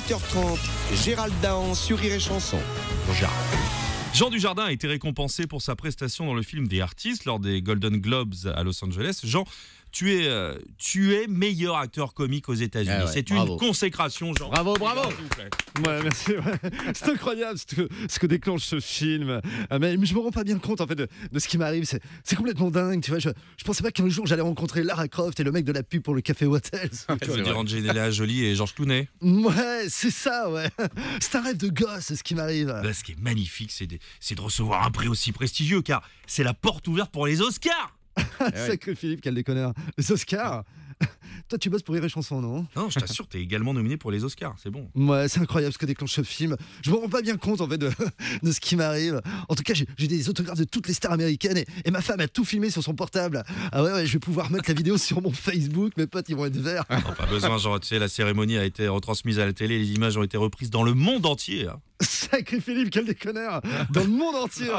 8h30, Gérald Dahan sur Rire et Chanson. Bonjour Gérald. Jean Dujardin a été récompensé pour sa prestation dans le film The Artist lors des Golden Globes à Los Angeles. Jean, tu es meilleur acteur comique aux États-Unis. Ah ouais, c'est bravo. Une consécration, Jean. Bravo. S'il vous plaît. Ouais, merci. Ouais. C'est incroyable ce que déclenche ce film. Mais je me rends pas bien compte en fait de ce qui m'arrive. C'est complètement dingue. Tu vois, je pensais pas qu'un jour j'allais rencontrer Lara Croft et le mec de la pub pour le Café Hotel. Tu veux dire Angelina Jolie et George Clooney? Ouais, c'est ça, ouais. C'est un rêve de gosse, ce qui m'arrive. Bah, ce qui est magnifique, c'est de recevoir un prix aussi prestigieux, car c'est la porte ouverte pour les Oscars. Sacré Philippe, quel déconneur. Les Oscars. Toi, tu bosses pour Rire et Chanson, non? Non, je t'assure, t'es également nominé pour les Oscars, c'est bon. Ouais, c'est incroyable ce que déclenche ce film. Je me rends pas bien compte en fait de ce qui m'arrive. En tout cas, j'ai des autographes de toutes les stars américaines et ma femme a tout filmé sur son portable. Ah ouais, je vais pouvoir mettre la vidéo sur mon Facebook. Mes potes, ils vont être verts. Non, pas besoin, genre, tu sais, la cérémonie a été retransmise à la télé, les images ont été reprises dans le monde entier. Hein. Sacré Philippe, quel déconneur. Dans le monde entier.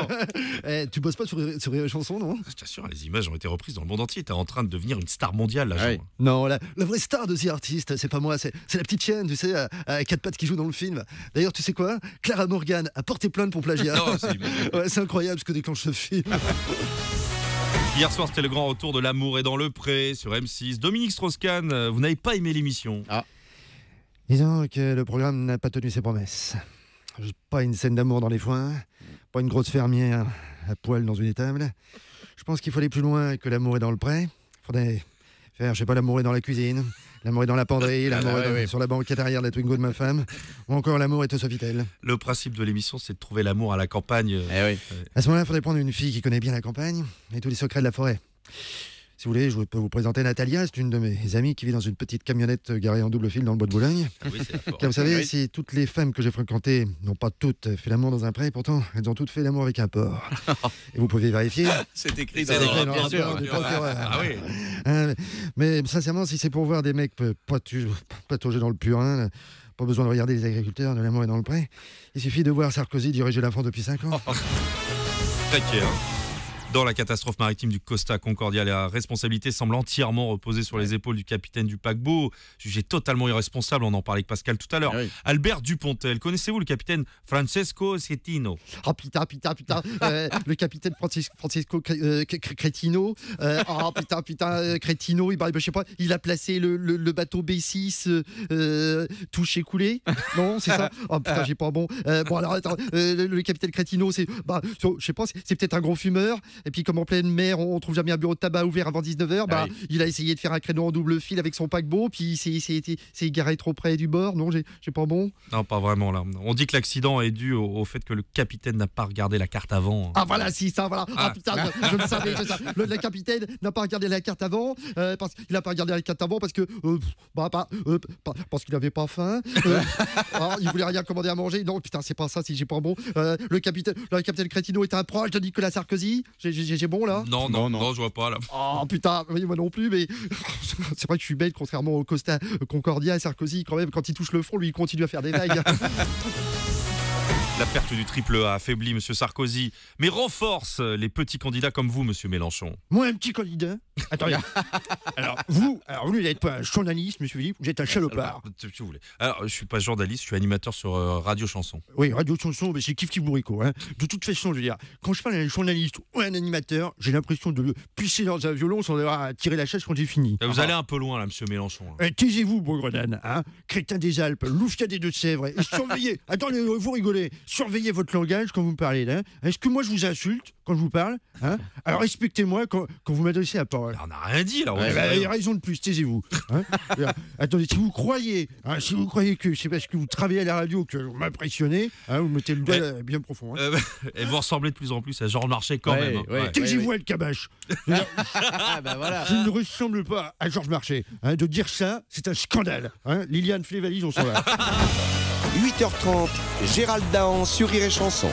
Tu bosses pas sur Rire et Chanson, non? Je t'assure, les images ont été reprises dans le monde entier. T'es en train de devenir une star mondiale, là, Jean. Ouais. Non, la vraie star de The Artist, c'est pas moi, c'est la petite chienne, tu sais, à quatre pattes qui joue dans le film. D'ailleurs, tu sais quoi? Clara Morgan a porté plainte pour plagiat. Non, Ouais, c'est incroyable ce que déclenche ce film. Hier soir, c'était le grand retour de L'amour est dans le pré sur M6. Dominique Strauss-Kahn, vous n'avez pas aimé l'émission. Disons que le programme n'a pas tenu ses promesses. Pas une scène d'amour dans les foins, pas une grosse fermière à poil dans une étable. Je pense qu'il faut aller plus loin que l'amour est dans le pré. Il faudrait faire, je sais pas, l'amour est dans la cuisine, l'amour est dans la penderie, l'amour est sur la banquette arrière de la Twingo de ma femme, ou encore l'amour est au Sofitel. Le principe de l'émission, c'est de trouver l'amour à la campagne. À ce moment-là, il faudrait prendre une fille qui connaît bien la campagne et tous les secrets de la forêt. Si vous voulez, je peux vous présenter Natalia, c'est une de mes amies qui vit dans une petite camionnette garée en double fil dans le bois de Boulogne. Ah oui, c'est la forêt. Car vous savez, Oui. si toutes les femmes que j'ai fréquentées n'ont pas toutes fait l'amour dans un pré, pourtant elles ont toutes fait l'amour avec un porc. Et vous pouvez vérifier. C'est écrit C'est dans écrit le dans bien le sûr. rapport. du procureur. Ah oui. Mais sincèrement, si c'est pour voir des mecs patauger dans le purin, pas besoin de regarder les agriculteurs de l'amour et dans le pré. Il suffit de voir Sarkozy diriger la France depuis 5 ans. Taquet, hein. Dans la catastrophe maritime du Costa Concordia, la responsabilité semble entièrement reposer sur les épaules du capitaine du paquebot, jugé totalement irresponsable, on en parlait avec Pascal tout à l'heure. Ah oui. Albert Dupontel, connaissez-vous le capitaine Francesco Schettino? Oh putain, le capitaine Francesco Cretino. Cretino, je sais pas, il a placé le bateau B6 touché coulé. Non, c'est ça. Oh putain, j'ai pas bon. Bon alors attends, le capitaine Cretino, c'est, je sais pas, c'est peut-être un gros fumeur. Et puis comme en pleine mer, on trouve jamais un bureau de tabac ouvert avant 19h, il a essayé de faire un créneau en double fil avec son paquebot, puis il s'est égaré trop près du bord. Non, j'ai pas bon. Non, pas vraiment là. On dit que l'accident est dû au fait que le capitaine n'a pas regardé la carte avant. Ah voilà, si ça, voilà. Ah putain, je le savais, c'est ça. Le capitaine n'a pas regardé la carte avant, parce qu'il n'a pas regardé la carte avant parce que parce qu'il avait pas faim. Il voulait rien commander à manger. Non, putain, c'est pas ça. Si j'ai pas bon. Le capitaine Cretino est un proche de Nicolas Sarkozy. J'ai bon là. Non, je vois pas là. Oh putain, oui, moi non plus, mais c'est vrai que je suis bête, contrairement au Costa Concordia et Sarkozy, quand même, quand il touche le fond, lui, il continue à faire des vagues. La perte du triple A affaiblit M. Sarkozy, mais renforce les petits candidats comme vous, M. Mélenchon. Moi, un petit candidat. Attendez. Alors, vous n'êtes pas un journaliste, monsieur Philippe, vous êtes un salopard. Si vous voulez. Alors, je suis pas journaliste, je suis animateur sur Radio Chanson. Oui, Radio Chanson, mais c'est Kif Bourrico. Hein. De toute façon, je veux dire, quand je parle à un journaliste ou à un animateur, j'ai l'impression de le pisser dans un violon sans avoir tiré la chaise quand j'ai fini. Vous allez un peu loin là, M. Mélenchon. Taisez-vous, Bourgredane, hein, crétin des Alpes, loufia des Deux-Sèvres, et surveillez, attendez, vous rigolez, surveillez votre langage quand vous me parlez là. Est-ce que moi je vous insulte quand je vous parle, hein? Alors respectez-moi quand vous m'adressez la parole. On n'a rien dit là. Il y a raison de plus, taisez-vous. Hein. Attendez, si vous croyez que c'est parce que vous travaillez à la radio que vous m'impressionnez, hein, vous mettez le doigt bien profond. Hein. Et vous ressemblez de plus en plus à Jean Marchais quand même. Hein. Taisez-vous, El Kabache. Voilà. Je ne ressemble pas à Georges Marchais. Hein. De dire ça, c'est un scandale. Hein. Liliane, fais les valises, on s'en va. 8h30, Gérald Dahan sur Rire et Chanson.